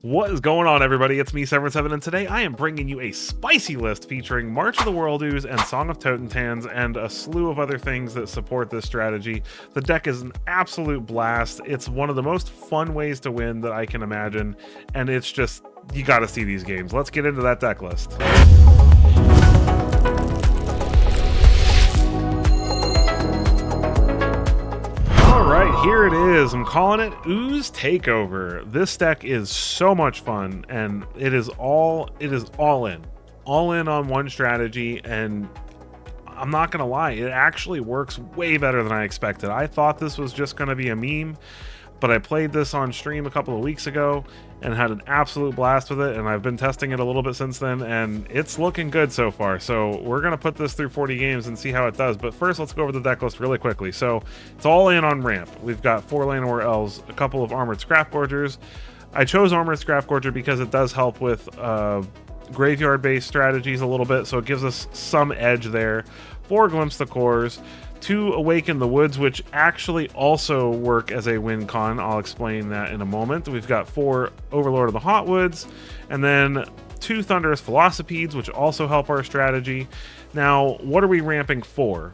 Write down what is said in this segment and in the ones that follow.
What is going on, everybody? It's me, 77, and today I am bringing you a spicy list featuring March of the World Ooze and Song of Totentans and a slew of other things that support this strategy. The deck is an absolute blast. It's one of the most fun ways to win that I can imagine, and it's just, you gotta see these games. Let's get into that deck list. Alright, here it is. I'm calling it Ooze Takeover. This deck is so much fun, and it is all in. All in on one strategy, and I'm not gonna lie, it actually works way better than I expected. I thought this was just gonna be a meme, but I played this on stream a couple of weeks ago and had an absolute blast with it, and I've been testing it a little bit since then, and it's looking good so far. So we're going to put this through 40 games and see how it does. But first, let's go over the deck list really quickly. So it's all in on ramp. We've got 4 Llanowar Elves, a couple of Armored Scrapgorgers. I chose Armored Scrapgorger because it does help with graveyard-based strategies a little bit, so it gives us some edge there. 4 Glimpse the Cores, 2 Awaken the Woods, which actually also work as a win con. I'll explain that in a moment. We've got 4 Overlord of the Hotwoods, and then 2 Thunderous Velocipedes, which also help our strategy. Now, what are we ramping for?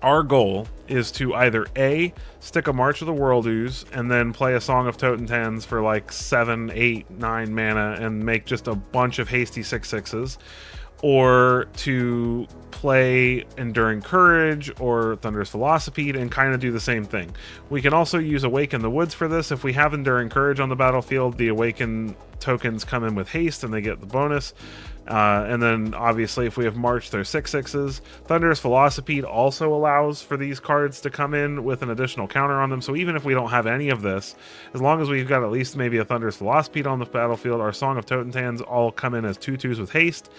Our goal is to either A, stick a March of the World Ooze, and then play a Song of Totentans for like 7, 8, 9 mana and make just a bunch of hasty 6/6s, or to play Enduring Courage or Thunderous Velocipede and kind of do the same thing. We can also use Awaken the Woods for this. If we have Enduring Courage on the battlefield, the Awaken tokens come in with haste and they get the bonus. And then obviously if we have March, they're 6/6s. Thunderous Velocipede also allows for these cards to come in with an additional counter on them. So even if we don't have any of this, as long as we've got at least maybe a Thunderous Velocipede on the battlefield, our Song of Totentans all come in as 2/2s with haste.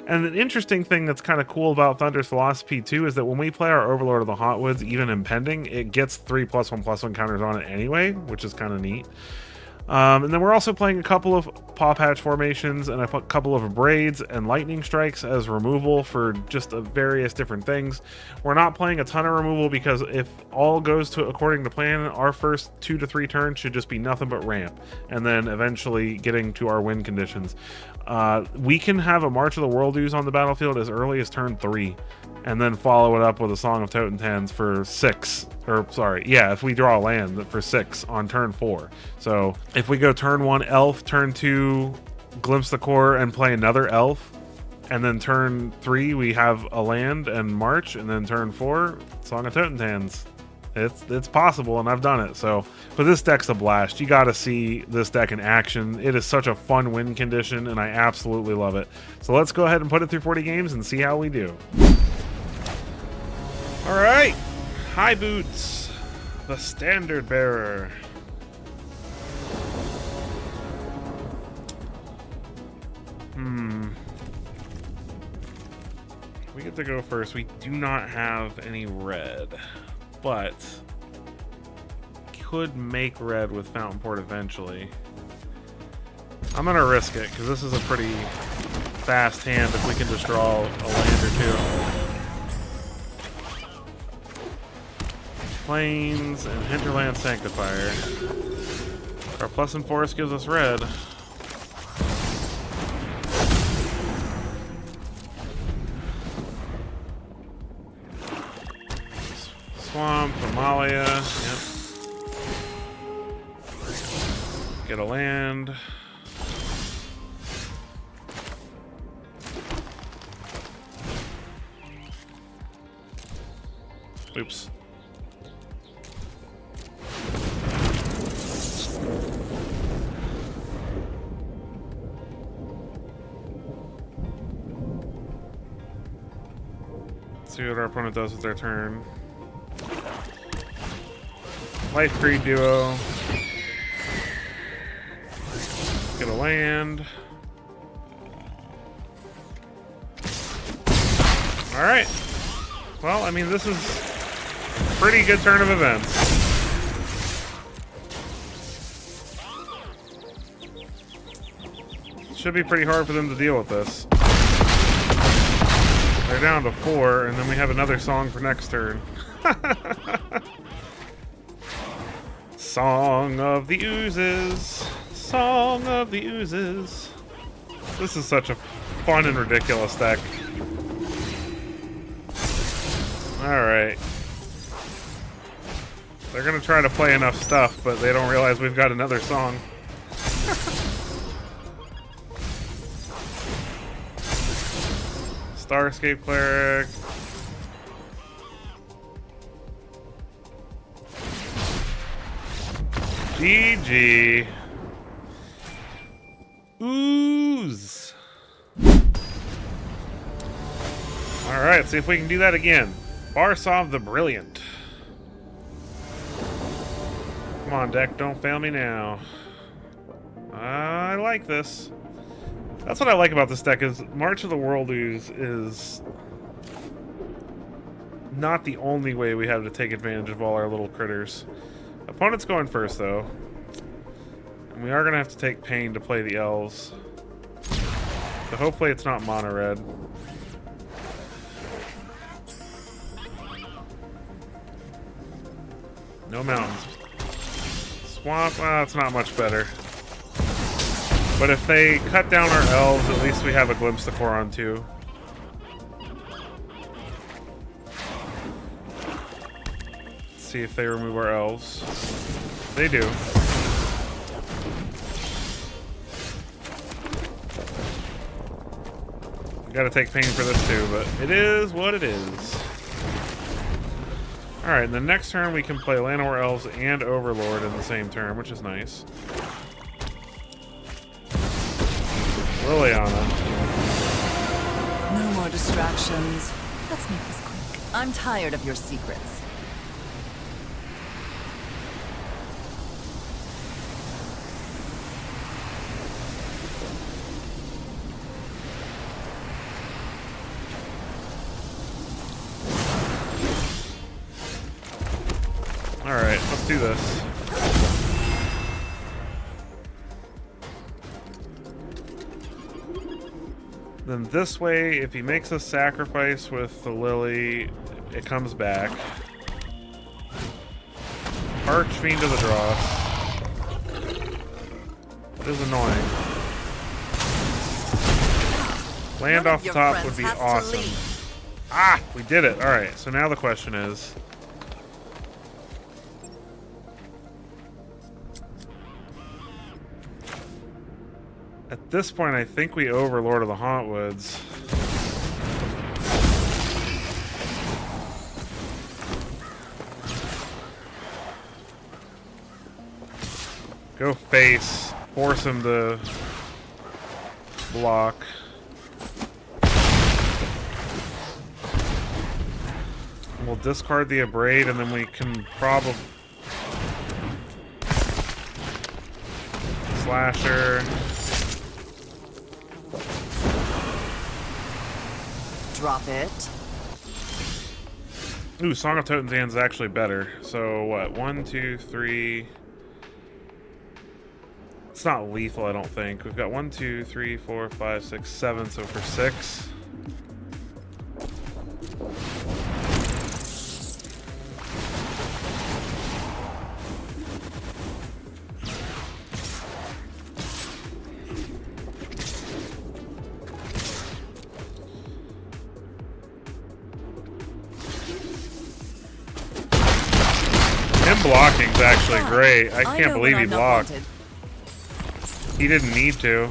And an interesting thing that's kind of cool about Thunderous Velocipede too is that when we play our Overlord of the Hotwoods, even impending, it gets 3+1/+1 counters on it anyway, which is kind of neat. And then we're also playing a couple of Paw Patch formations and a couple of Braids and Lightning Strikes as removal for just various different things. We're not playing a ton of removal because if all goes to according to plan, our first 2 to 3 turns should just be nothing but ramp, and then eventually getting to our win conditions. We can have a March of the World Ooze on the battlefield as early as turn 3, and then follow it up with a Song of Totentans for 6. Or, sorry, yeah, if we draw a land for 6 on turn 4. So, if we go turn 1 Elf, turn 2 Glimpse the Core, and play another Elf, and then turn 3 we have a land and March, and then turn 4, Song of Totentans. It's possible, and I've done it. So, but this deck's a blast. You got to see this deck in action. It is such a fun win condition, and I absolutely love it. So let's go ahead and put it through 40 games and see how we do. All right, High Boots, the Standard Bearer. We get to go first. We do not have any red, but could make red with Fountain Port eventually. I'm gonna risk it because this is a pretty fast hand if we can just draw a land or 2. Plains and Hinterland Sanctifier. Our plus and forest gives us red. Swamp, Amalia, yep. Get a land. Oops. Let's see what our opponent does with their turn. Life Creed Duo. Get a land. Alright. Well, I mean, this is a pretty good turn of events. Should be pretty hard for them to deal with this. They're down to 4, and then we have another song for next turn. Song of the Oozes. Song of the Oozes. This is such a fun and ridiculous deck. Alright. They're gonna try to play enough stuff, but they don't realize we've got another song. Starscape Cleric. GG. Ooze. Alright, see if we can do that again. Barsov the Brilliant. Come on, deck, don't fail me now. I like this. That's what I like about this deck, is March of the World Ooze is not the only way we have to take advantage of all our little critters. Opponent's going first, though. And we are going to have to take pain to play the elves. So hopefully it's not mono red. No mountains. Swamp, it's not much better. But if they cut down our elves, at least we have a glimpse to Koron too. Let's see if they remove our elves. They do. Gotta take pain for this too, but it is what it is. Alright, the next turn we can play Llanowar Elves and Overlord in the same turn, which is nice. Liliana. No more distractions. Let's make this quick. I'm tired of your secrets. Alright, let's do this. Then this way, if he makes a sacrifice with the Lily, it comes back. Archfiend to the Dross. It is annoying. Land off the top would be awesome. Ah! We did it! Alright, so now the question is... At this point, I think we Overlord of the Hauntwoods. Go face. Force him to block. We'll discard the Abrade, and then we can probably... Slasher. Drop it. Ooh, Song of Totentanz is actually better. So what? 1, 2, 3. It's not lethal, I don't think. We've got 1, 2, 3, 4, 5, 6, 7. So for 6. Blocking's actually great. I can't believe he blocked. He didn't need to.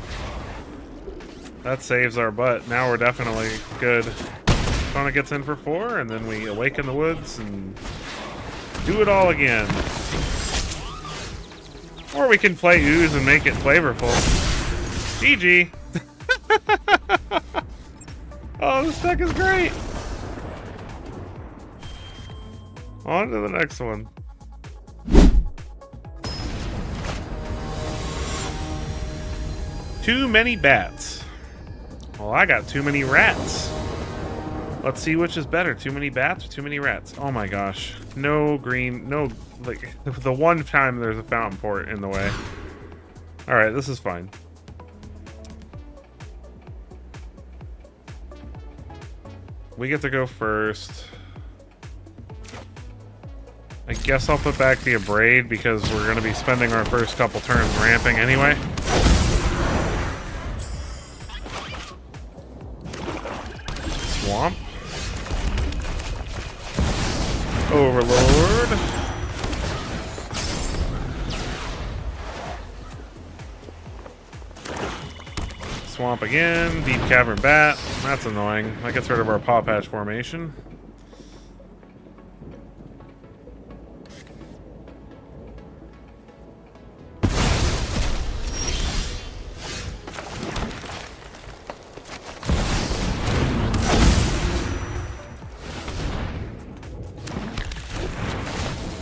That saves our butt. Now we're definitely good. Fauna gets in for 4, and then we awaken the woods and do it all again. Or we can play Ooze and make it flavorful. GG. Oh, this deck is great. On to the next one. Too many bats. Well, I got too many rats. Let's see which is better. Too many bats or too many rats? Oh my gosh. No green, no, like, the one time there's a fountain port in the way. Alright, this is fine. We get to go first. I guess I'll put back the Abrade because we're going to be spending our first couple turns ramping anyway. Overlord. Swamp again. Deep Cavern Bat. That's annoying. That gets rid of our Paw Patch formation.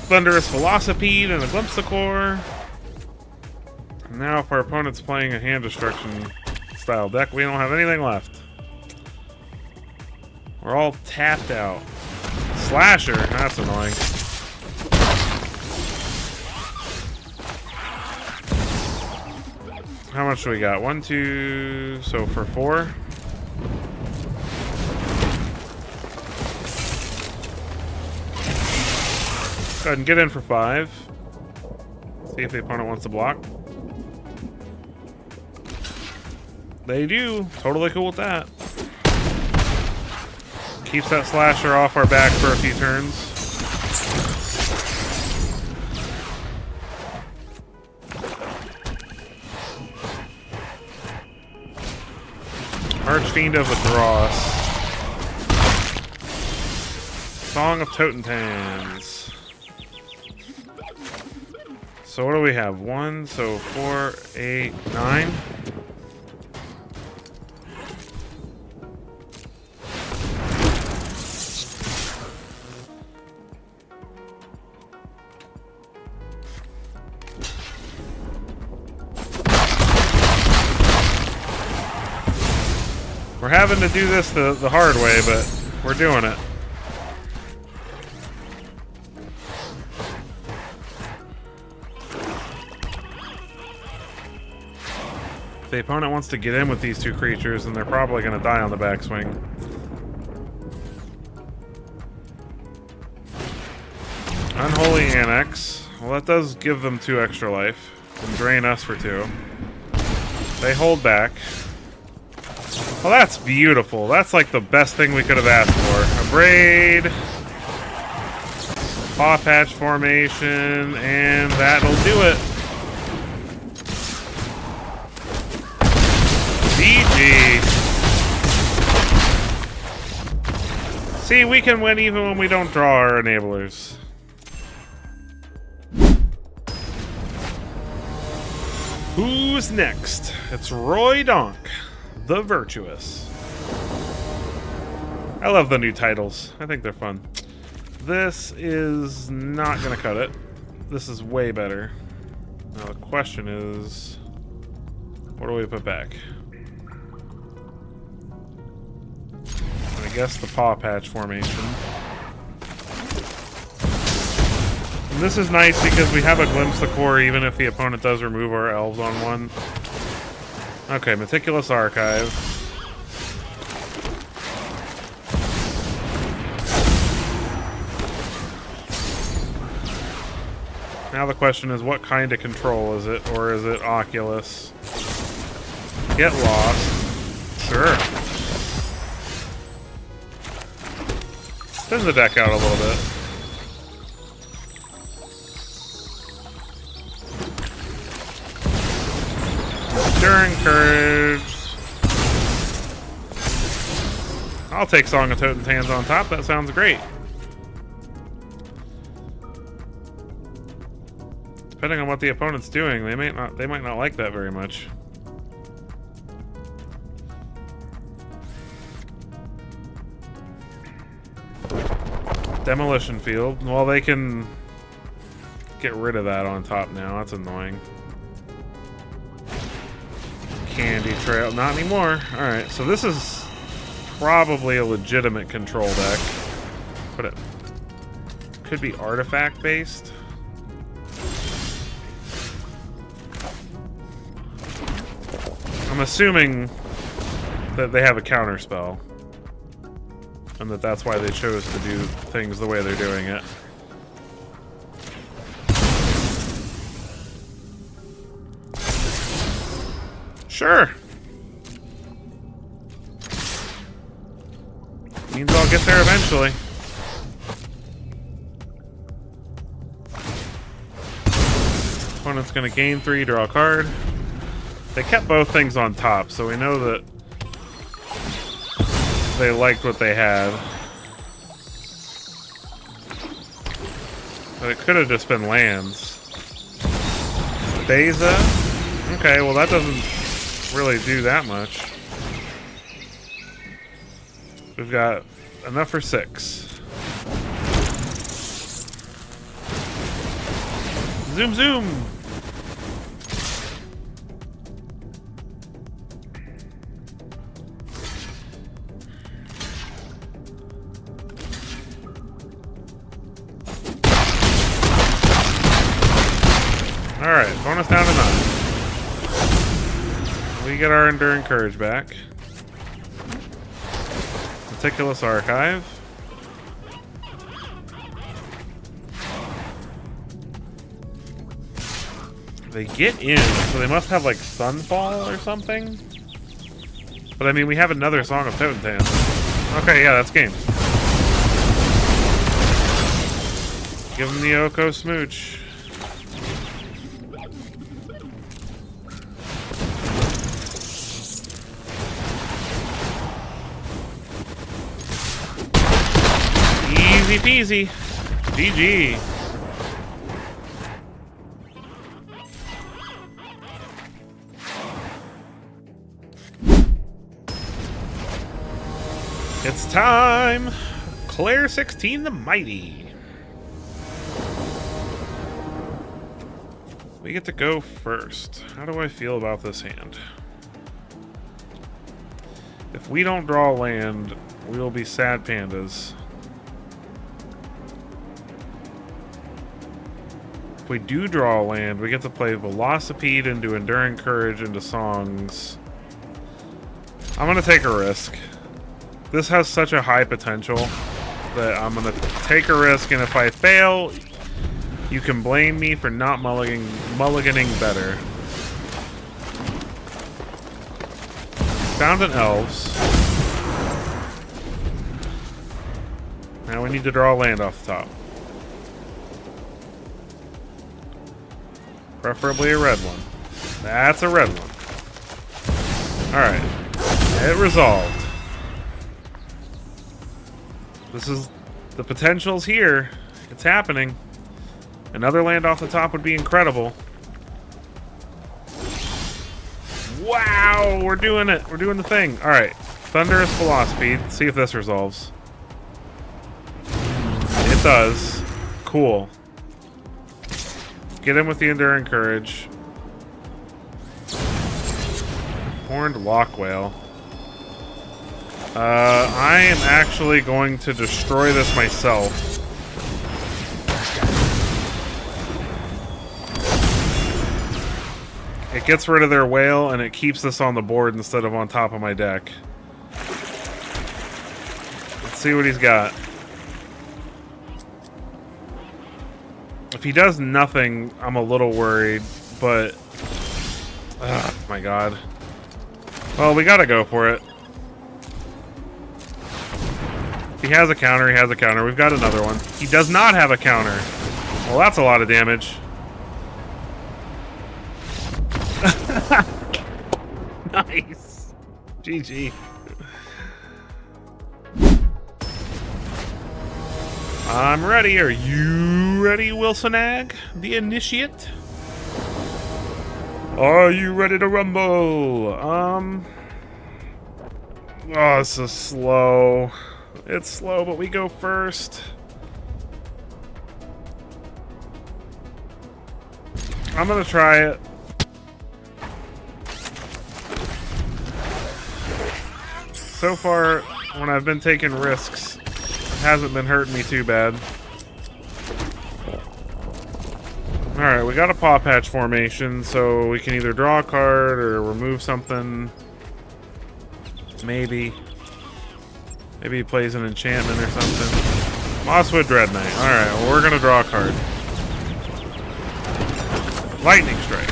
Thunderous Velocipede and a Glimpsicore. Now if our opponent's playing a hand destruction style deck, we don't have anything left. We're all tapped out. Slasher, that's annoying. How much do we got? 1, 2, so for 4. Go ahead and get in for 5. See if the opponent wants to block. They do. Totally cool with that. Keeps that slasher off our back for a few turns. Archfiend of the Dross. Song of Totentans. So what do we have? 1, so 4, 8, 9. We're having to do this the hard way, but we're doing it. If the opponent wants to get in with these two creatures, then they're probably going to die on the backswing. Unholy Annex. Well, that does give them 2 extra life. And drain us for 2. They hold back. Well, that's beautiful. That's like the best thing we could have asked for. A Braid. Paw Patch formation. And that'll do it. GG. See, we can win even when we don't draw our enablers. Who's next? It's Roy Donk, the Virtuous. I love the new titles. I think they're fun. This is not going to cut it. This is way better. Now the question is, what do we put back? I guess the Paw Patch formation. And this is nice because we have a Glimpse the Core even if the opponent does remove our elves on one. Okay, Meticulous Archive. Now the question is, what kind of control is it? Or is it Oculus? Get Lost. Sure. Spin the deck out a little bit. Enduring Courage. I'll take Song of Totentans on top. That sounds great. Depending on what the opponent's doing, they might not like that very much. Demolition Field. Well, they can get rid of that on top now. That's annoying. Candy Trail. Not anymore. Alright, so this is probably a legitimate control deck. But it could be artifact based. I'm assuming that they have a counter spell. And that's why they chose to do things the way they're doing it. Sure. Means I'll get there eventually. Opponent's going to gain 3, draw a card. They kept both things on top, so we know that they liked what they had. But it could have just been lands. Beza? Okay, well that doesn't really do that much. We've got enough for 6. Zoom zoom! Alright, bonus down to 9. We get our Enduring Courage back. Meticulous Archive. They get in, so they must have like Sunfall or something. But I mean, we have another Song of Totentan. Okay, yeah, that's game. Give them the Oko Smooch. Easy peasy. GG. It's time! Claire 16 the Mighty. We get to go first. How do I feel about this hand? If we don't draw land, we will be sad pandas. If we do draw land, we get to play Velocipede into Enduring Courage into Songs. I'm gonna take a risk. This has such a high potential that I'm gonna take a risk, and if I fail, you can blame me for not mulliganing better. Found an Elves. Now we need to draw land off the top. Preferably a red one. That's a red one. Alright. It resolved. This is... the potential's here. It's happening. Another land off the top would be incredible. Wow! We're doing it! We're doing the thing. Alright. Thunderous Velocipede. See if this resolves. It does. Cool. Get in with the Enduring Courage. Horned Lockwhale. I am actually going to destroy this myself. It gets rid of their whale, and it keeps this on the board instead of on top of my deck. Let's see what he's got. If he does nothing, I'm a little worried, but... oh my god. Well, we gotta go for it. If he has a counter, he has a counter. We've got another one. He does not have a counter. Well, that's a lot of damage. Nice. GG. I'm ready. Are you ready, Wilson Ag, the initiate? Are you ready to rumble? Oh, this is slow. It's slow, but we go first. I'm gonna try it. So far, when I've been taking risks, it hasn't been hurting me too bad. Alright, we got a Paw Patch formation, so we can either draw a card or remove something. Maybe. Maybe he plays an enchantment or something. Mosswood Dread Knight. Alright, well, we're gonna draw a card. Lightning Strike.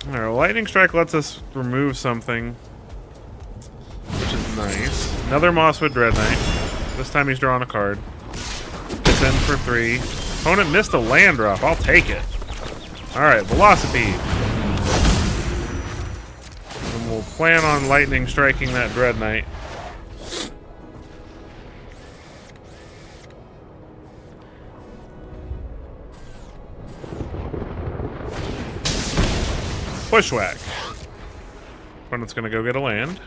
Alright, well, Lightning Strike lets us remove something, which is nice. Another Mosswood Dread Knight. This time he's drawing a card. It's in for 3. Opponent missed a land drop. I'll take it. Alright, Velocipede. And we'll plan on lightning striking that Dread Knight. Bushwhack. Opponent's gonna go get a land.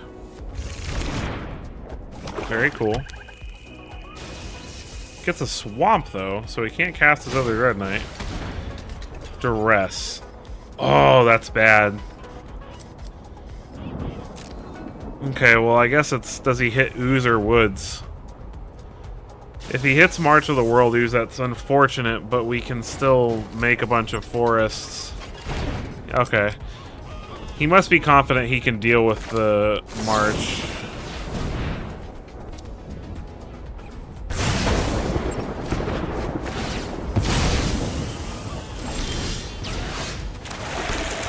Very cool. Gets a swamp though, so he can't cast his other Dread Knight. Duress. Oh, that's bad. Okay, well I guess it's, does he hit Ooze or Woods? If he hits March of the World Ooze, that's unfortunate, but we can still make a bunch of forests. Okay. He must be confident he can deal with the March.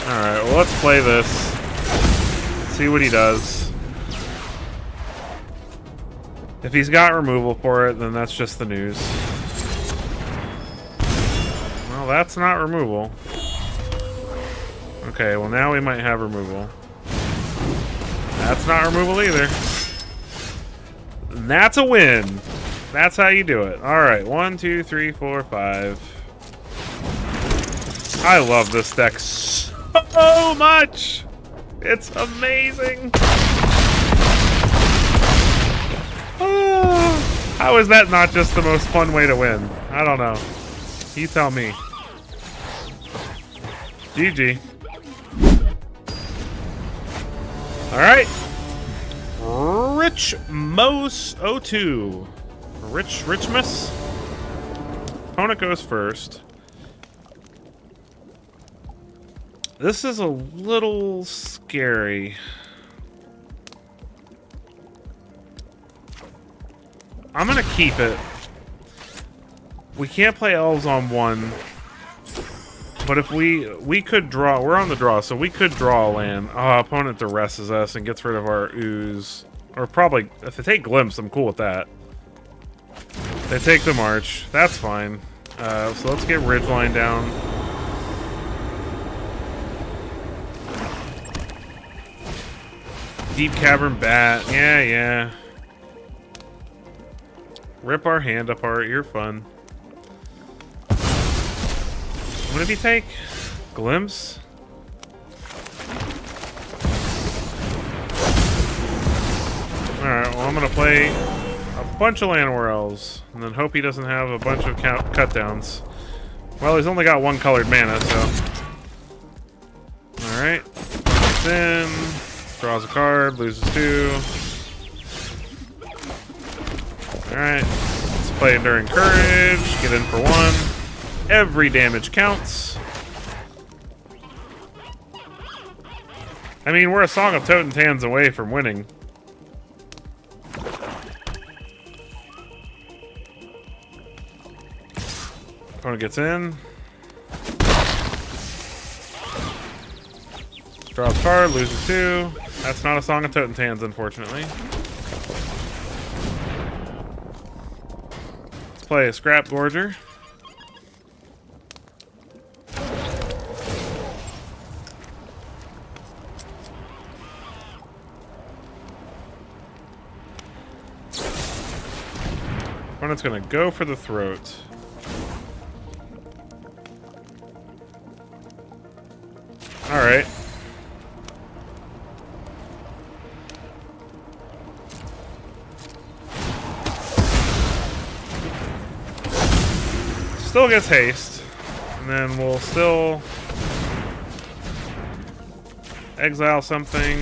Alright, well let's play this. See what he does. If he's got removal for it, then that's just the news. Well, that's not removal. Okay, well now we might have removal. That's not removal either. And that's a win. That's how you do it. Alright, 1, 2, 3, 4, 5. I love this deck so much! It's amazing! Oh, how is that not just the most fun way to win? I don't know. You tell me. GG. Alright. Richmos 02. Richmas? Opponent goes first. This is a little scary. I'm gonna keep it. We can't play elves on 1. But if we could draw, we're on the draw, so we could draw a land. Opponent duresses us and gets rid of our Ooze. Or probably, if they take Glimpse, I'm cool with that. They take the March. That's fine. So let's get Ridgeline down. Deep Cavern Bat. Yeah. Rip our hand apart. You're fun. What did he take? Glimpse? Alright, well I'm gonna play a bunch of land worlds and then hope he doesn't have a bunch of cut downs. Well, he's only got 1 colored mana, so. Alright. Gets in. Draws a card, loses 2. Alright. Let's play Enduring Courage. Get in for 1. Every damage counts. I mean, we're a Song of Totentans away from winning. Opponent gets in. Draws a card, loses 2. That's not a Song of Totentans, unfortunately. Let's play a Scrap Gorger. Opponent's gonna go for the throat. Alright. Still gets haste. And then we'll still exile something.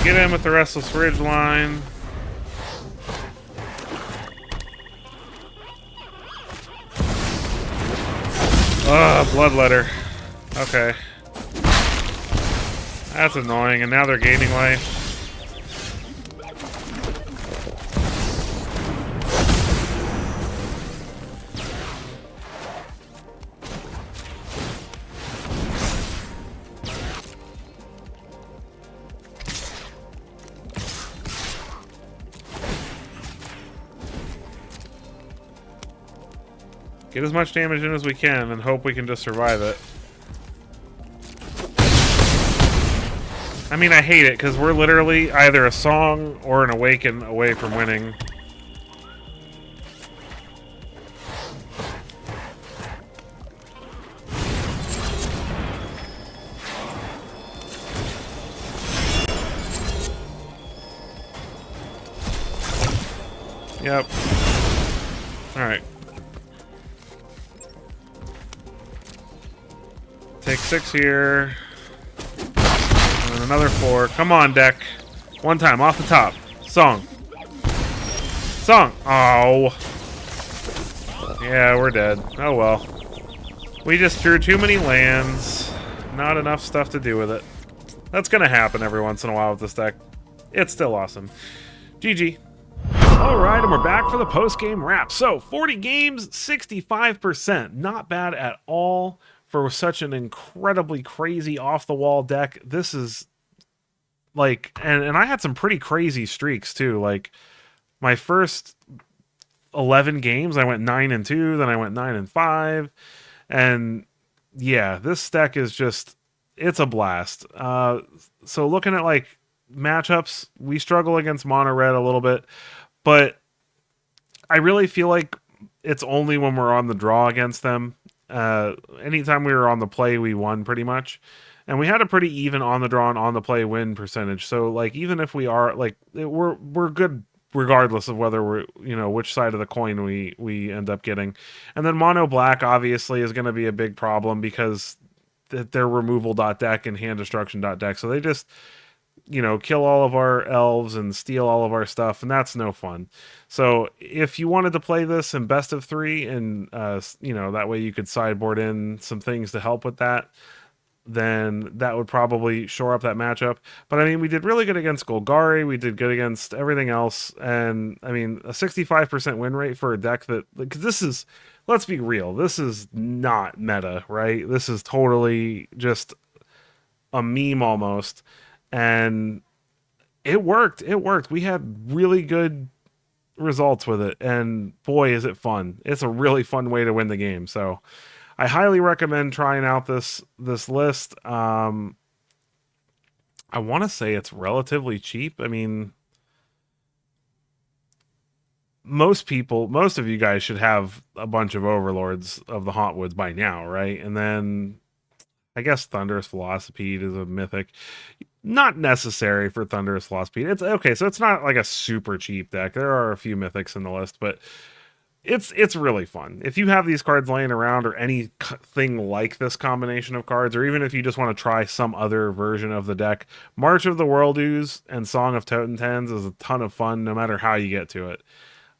Get in with the Restless Ridgeline. Bloodletter. Okay. That's annoying, and now they're gaining life. Get as much damage in as we can and hope we can just survive it. I mean, I hate it because we're literally either a song or an awaken away from winning. Yep. Alright. Take 6 here. And another 4. Come on, deck. One time, off the top. Song. Song. Oh. Yeah, we're dead. Oh well. We just drew too many lands. Not enough stuff to do with it. That's gonna happen every once in a while with this deck. It's still awesome. GG. Alright, and we're back for the post-game wrap. So, 40 games, 65%. Not bad at all for such an incredibly crazy off-the-wall deck. This is, like, and I had some pretty crazy streaks, too. Like, my first 11 games, I went 9-2, then I went 9-5. And, yeah, this deck is just, it's a blast. So, looking at, like, matchups, we struggle against mono red a little bit. But I really feel like it's only when we're on the draw against them. Anytime we were on the play, we won pretty much. And we had a pretty even on the draw and on the play win percentage. So, like, even if we are, like, we're good regardless of whether we're, you know, which side of the coin we end up getting. And then mono black, obviously, is going to be a big problem because they're removal.deck and hand destruction.deck. So they just, you know, kill all of our elves and steal all of our stuff, and that's no fun. So if you wanted to play this in best of 3 and, you know, that way you could sideboard in some things to help with that, then that would probably shore up that matchup. But I mean, we did really good against Golgari, we did good against everything else, and I mean, a 65% win rate for a deck that, because this is, let's be real, this is not meta, right? This is totally just a meme almost. And it worked. It worked. We had really good results with it. And boy, is it fun. It's a really fun way to win the game. So I highly recommend trying out this list. I want to say it's relatively cheap. I mean, most of you guys should have a bunch of Overlords of the Hauntwoods by now, right? And then I guess Thunderous Velocipede is a mythic. Not necessary for Thunderous Velocipede. It's okay, so it's not like a super cheap deck. There are a few mythics in the list, but it's really fun. If you have these cards laying around or anything like this combination of cards, or even if you just want to try some other version of the deck, March of the World Ooze and Song of Totentens is a ton of fun no matter how you get to it.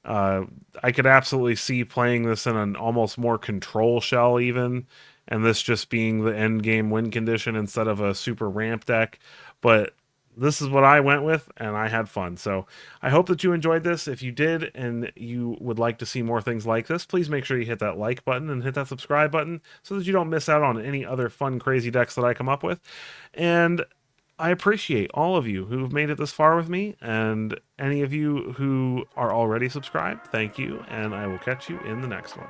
I could absolutely see playing this in an almost more control shell even, and this just being the end game win condition instead of a super ramp deck. But this is what I went with, and I had fun. So I hope that you enjoyed this. If you did and you would like to see more things like this, please make sure you hit that like button and hit that subscribe button so that you don't miss out on any other fun, crazy decks that I come up with. And I appreciate all of you who've made it this far with me, and any of you who are already subscribed, thank you, and I will catch you in the next one.